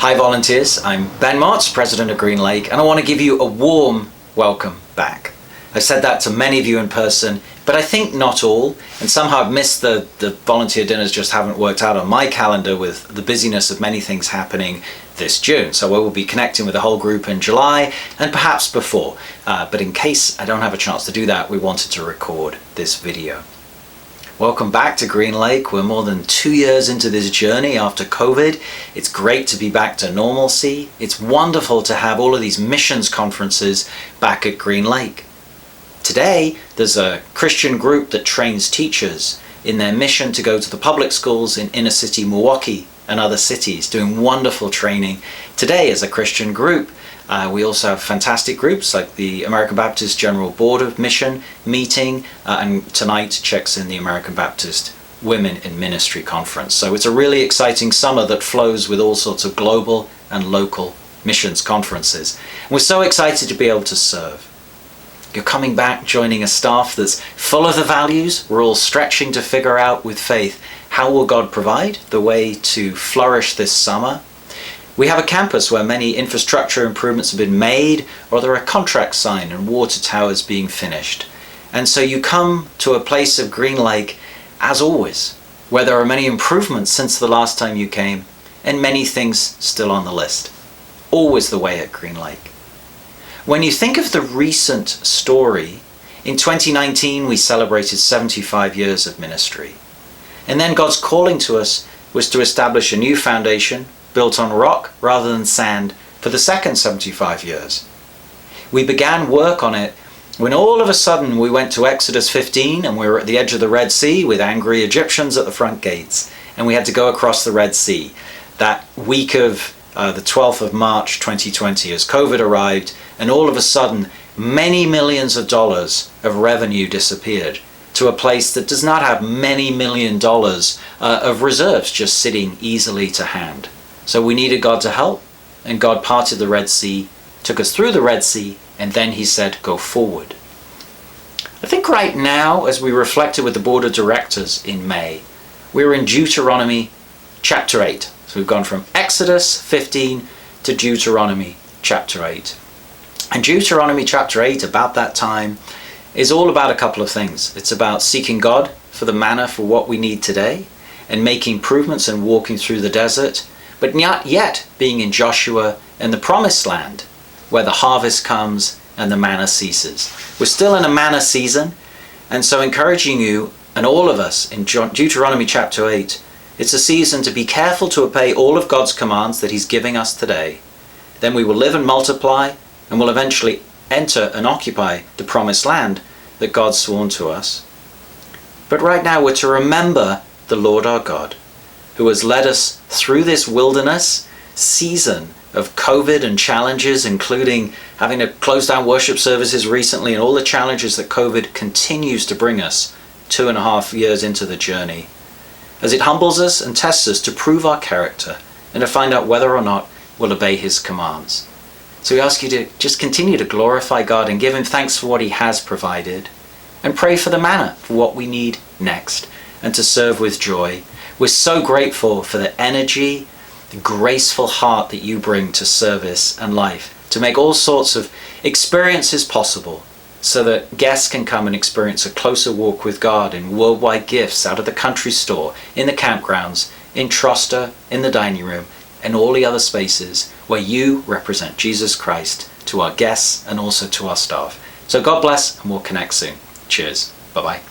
Hi volunteers, I'm Ben Motts, President of Green Lake, and I want to give you a warm welcome back. I said that to many of you in person, but I think not all, and somehow I've missed the volunteer dinners just haven't worked out on my calendar with the busyness of many things happening this June. So we will be connecting with the whole group in July and perhaps before, but in case I don't have a chance to do that, we wanted to record this video. Welcome back to Green Lake. We're more than 2 years into this journey after COVID. It's great to be back to normalcy. It's wonderful to have all of these missions conferences back at Green Lake. Today, there's a Christian group that trains teachers in their mission to go to the public schools in inner city Milwaukee and other cities, doing wonderful training. Today, as a Christian group, we also have fantastic groups like the American Baptist General Board of Mission meeting, and tonight checks in the American Baptist Women in Ministry Conference. So it's a really exciting summer that flows with all sorts of global and local missions conferences. And we're so excited to be able to serve. You're coming back, joining a staff that's full of the values. We're all stretching to figure out with faith, how will God provide the way to flourish this summer? We have a campus where many infrastructure improvements have been made, or there are contracts signed and water towers being finished. And so you come to a place of Green Lake, as always, where there are many improvements since the last time you came, and many things still on the list. Always the way at Green Lake. When you think of the recent story, in 2019 we celebrated 75 years of ministry. And then God's calling to us was to establish a new foundation built on rock rather than sand for the second 75 years. We began work on it when all of a sudden we went to Exodus 15 and we were at the edge of the Red Sea with angry Egyptians at the front gates, and we had to go across the Red Sea that week of the 12th of March 2020 as COVID arrived, and all of a sudden many millions of dollars of revenue disappeared to a place that does not have many $million of reserves just sitting easily to hand. So we needed God to help, and God parted the Red Sea, took us through the Red Sea, and then he said, go forward. I think right now, as we reflected with the board of directors in May, we're in Deuteronomy chapter 8. So we've gone from Exodus 15 to Deuteronomy chapter 8. And Deuteronomy chapter 8, about that time, is all about a couple of things. It's about seeking God for the manna for what we need today, and making improvements and walking through the desert, but not yet being in Joshua and the promised land, where the harvest comes and the manna ceases. We're still in a manna season, and so encouraging you and all of us in Deuteronomy chapter 8, it's a season to be careful to obey all of God's commands that he's giving us today. Then we will live and multiply, and will eventually enter and occupy the promised land that God's sworn to us. But right now we're to remember the Lord our God, who has led us through this wilderness season of COVID and challenges, including having to close down worship services recently and all the challenges that COVID continues to bring us 2.5 years into the journey, as it humbles us and tests us to prove our character and to find out whether or not we'll obey his commands. So we ask you to just continue to glorify God and give him thanks for what he has provided, and pray for the manna for what we need next, and to serve with joy. We're so grateful for the energy, the graceful heart that you bring to service and life, to make all sorts of experiences possible so that guests can come and experience a closer walk with God in worldwide gifts out of the country store, in the campgrounds, in Troster, in the dining room, and all the other spaces where you represent Jesus Christ to our guests and also to our staff. So God bless, and we'll connect soon. Cheers. Bye-bye.